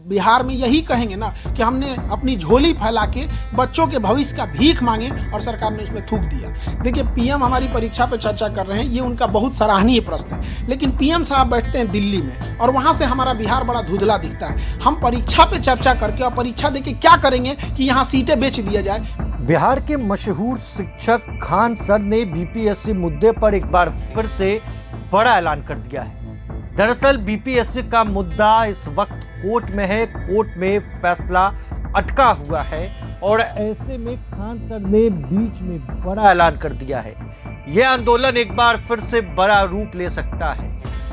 बिहार में यही कहेंगे ना कि हमने अपनी झोली फैला के बच्चों के भविष्य का भीख मांगे और सरकार ने उसमें थूक दिया। देखिए, पीएम हमारी परीक्षा पे चर्चा कर रहे हैं, ये उनका बहुत सराहनीय प्रश्न है, लेकिन पीएम साहब बैठते हैं दिल्ली में और वहां से हमारा बिहार बड़ा धुंधला दिखता है। हम परीक्षा पे चर्चा करके और परीक्षा देके क्या करेंगे कि यहाँ सीटें बेच दिया जाए। बिहार के मशहूर शिक्षक खान सर ने बीपीएससी मुद्दे पर एक बार फिर से बड़ा ऐलान कर दिया है। दरअसल बीपीएससी का मुद्दा इस वक्त कोर्ट में है, कोर्ट में फैसला अटका हुआ है और ऐसे में खान सर ने बीच में बड़ा ऐलान कर दिया है। यह आंदोलन एक बार फिर से बड़ा रूप ले सकता है।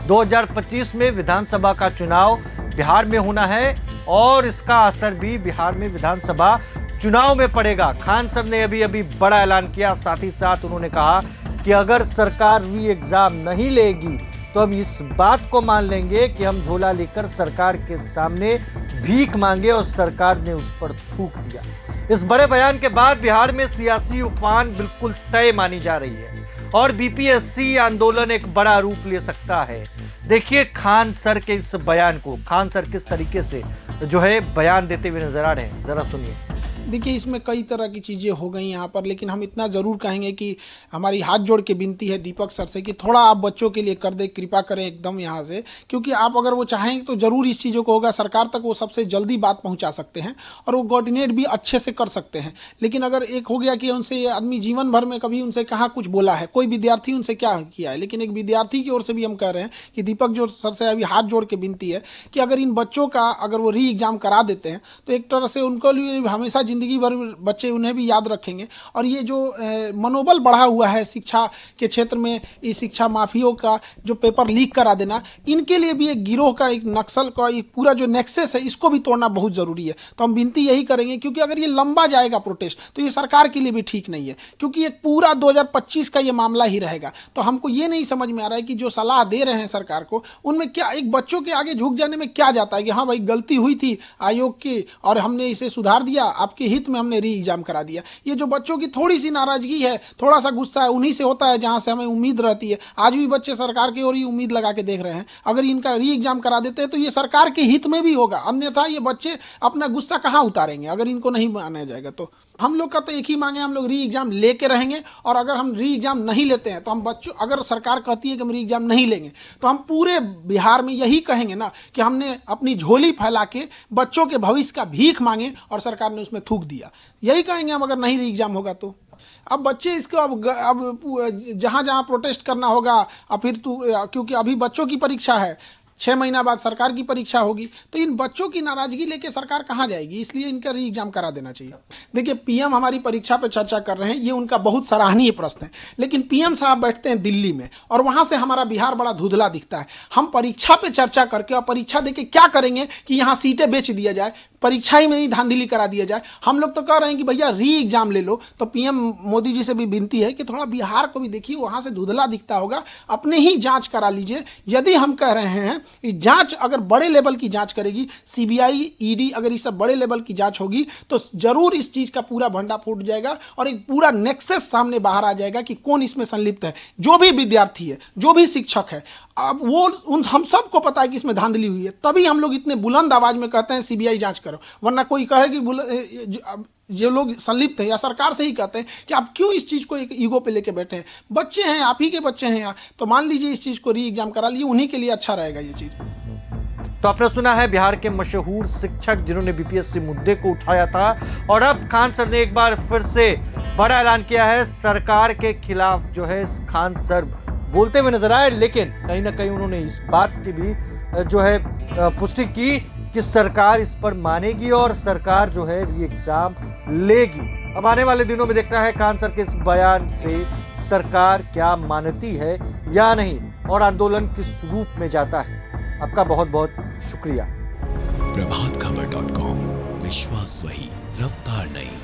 2025 में विधानसभा का चुनाव बिहार में होना है और इसका असर भी बिहार में विधानसभा चुनाव में पड़ेगा। खान सर ने अभी बड़ा ऐलान किया, साथ ही साथ उन्होंने कहा कि अगर सरकार री एग्जाम नहीं लेगी तो हम इस बात को मान लेंगे कि हम झोला लेकर सरकार के सामने भीख मांगे, और सरकार ने उस पर थूक दिया। इस बड़े बयान के बाद बिहार में सियासी उफान बिल्कुल तय मानी जा रही है और बीपीएससी आंदोलन एक बड़ा रूप ले सकता है। देखिए खान सर के इस बयान को, खान सर किस तरीके से जो है बयान देते हुए नजर आ रहे हैं, जरा सुनिए। देखिए, इसमें कई तरह की चीज़ें हो गई यहाँ पर, लेकिन हम इतना ज़रूर कहेंगे कि हमारी हाथ जोड़ के विनती है दीपक सर से कि थोड़ा आप बच्चों के लिए कर दे, कृपा करें एकदम यहाँ से, क्योंकि आप अगर वो चाहेंगे तो ज़रूर इस चीज़ों को होगा, सरकार तक वो सबसे जल्दी बात पहुँचा सकते हैं और वो कोऑर्डिनेट भी अच्छे से कर सकते हैं। लेकिन अगर एक हो गया कि उनसे आदमी जीवन भर में कभी उनसे कहाँ कुछ बोला है, कोई विद्यार्थी उनसे क्या किया है, लेकिन एक विद्यार्थी की ओर से भी हम कह रहे हैं कि दीपक जो सर से अभी हाथ जोड़ के विनती है कि अगर इन बच्चों का अगर वो री एग्जाम करा देते हैं तो एक तरह से उनको लिए हमेशा ज़िंदगी भर बच्चे उन्हें भी याद रखेंगे। और ये जो मनोबल बढ़ा हुआ है शिक्षा के क्षेत्र में, इस शिक्षा माफियों का जो पेपर लीक करा देना, इनके लिए भी एक गिरोह का, एक नक्सल का एक पूरा जो नेक्सस है, इसको भी तोड़ना बहुत ज़रूरी है। तो हम विनती यही करेंगे, क्योंकि अगर ये लंबा जाएगा प्रोटेस्ट तो ये सरकार के लिए भी ठीक नहीं है, क्योंकि एक पूरा 2025 का ये मामला ही रहेगा। तो हमको ये नहीं समझ में आ रहा है कि जो सलाह दे रहे हैं सरकार को, उनमें क्या एक बच्चों के आगे झुक जाने में क्या जाता है कि हाँ भाई गलती हुई थी आयोग की और हमने इसे सुधार दिया, आपके हित में हमने री एग्जाम करा दिया। ये जो बच्चों की थोड़ी सी नाराजगी है, थोड़ा सा गुस्सा है, उन्हीं से होता है जहां से हमें उम्मीद रहती है। आज भी बच्चे सरकार की ओर ही उम्मीद लगा के देख रहे हैं। अगर इनका री एग्जाम करा देते हैं तो ये सरकार के हित में भी होगा, अन्यथा ये बच्चे अपना गुस्सा कहां उतारेंगे अगर इनको नहीं माना जाएगा। तो हम लोग का तो एक ही मांगे, हम लोग री एग्जाम लेके रहेंगे, और अगर हम री एग्जाम नहीं लेते हैं तो हम बच्चों, अगर सरकार कहती है कि हम री एग्जाम नहीं लेंगे तो हम पूरे बिहार में यही कहेंगे ना कि हमने अपनी झोली फैला के बच्चों के भविष्य का भीख मांगे और सरकार ने उसमें थूक दिया। यही कहेंगे हम अगर नहीं री एग्जाम होगा तो। अब बच्चे इसको अब जहाँ जहाँ प्रोटेस्ट करना होगा, और फिर क्योंकि अभी बच्चों की परीक्षा है, 6 महीना बाद सरकार की परीक्षा होगी, तो इन बच्चों की नाराजगी लेके सरकार कहाँ जाएगी, इसलिए इनका री एग्जाम करा देना चाहिए। देखिए, पीएम हमारी परीक्षा पे चर्चा कर रहे हैं, ये उनका बहुत सराहनीय प्रश्न है, लेकिन पीएम साहब बैठते हैं दिल्ली में और वहां से हमारा बिहार बड़ा धुंधला दिखता है। हम परीक्षा पे चर्चा करके और परीक्षा देके क्या करेंगे कि यहाँ सीटें बेच दिया जाए, परीक्षा ही में ही धांधली करा दिया जाए। हम लोग तो कह रहे हैं कि भैया री एग्जाम ले लो। तो पीएम मोदी जी से भी विनती है कि थोड़ा बिहार को भी देखिए, वहां से धुंधला दिखता होगा, अपने ही जांच करा लीजिए। यदि हम कह रहे हैं कि जांच अगर बड़े लेवल की जांच करेगी, सीबीआई, ईडी, अगर इस सब बड़े लेवल की जांच होगी तो जरूर इस चीज का पूरा भंडा फूट जाएगा और एक पूरा नेक्सस सामने बाहर आ जाएगा कि कौन इसमें संलिप्त है। जो भी विद्यार्थी है, जो भी शिक्षक है, अब वो हम सबको पता है कि इसमें धांधली हुई है, तभी हम लोग इतने बुलंद आवाज में कहते हैं सीबीआई जांच करो। वरना कोई कहे कि जो लोग संलिप्त हैं या सरकार से ही कहते हैं कि आप क्यों इस चीज को एक ईगो पे लेके बैठे हैं। बच्चे हैं, आप ही के बच्चे हैं यहाँ, तो मान लीजिए इस चीज को री एग्जाम करा लीजिए, उन्हीं के लिए अच्छा रहेगा ये चीज। तो आपने सुना है बिहार के मशहूर शिक्षक जिन्होंने बीपीएससी मुद्दे को उठाया था, और अब खान सर ने एक बार फिर से बड़ा ऐलान किया है। सरकार के खिलाफ जो है खान सर बोलते हुए नजर आए, लेकिन कहीं ना कहीं उन्होंने इस बात की भी जो है पुष्टि की कि सरकार इस पर मानेगी और सरकार जो है री एग्जाम लेगी। अब आने वाले दिनों में देखना है खान सर के इस बयान से सरकार क्या मानती है या नहीं, और आंदोलन किस रूप में जाता है। आपका बहुत बहुत शुक्रिया। प्रभातखबर.com, विश्वास वही, रफ्तार नहीं।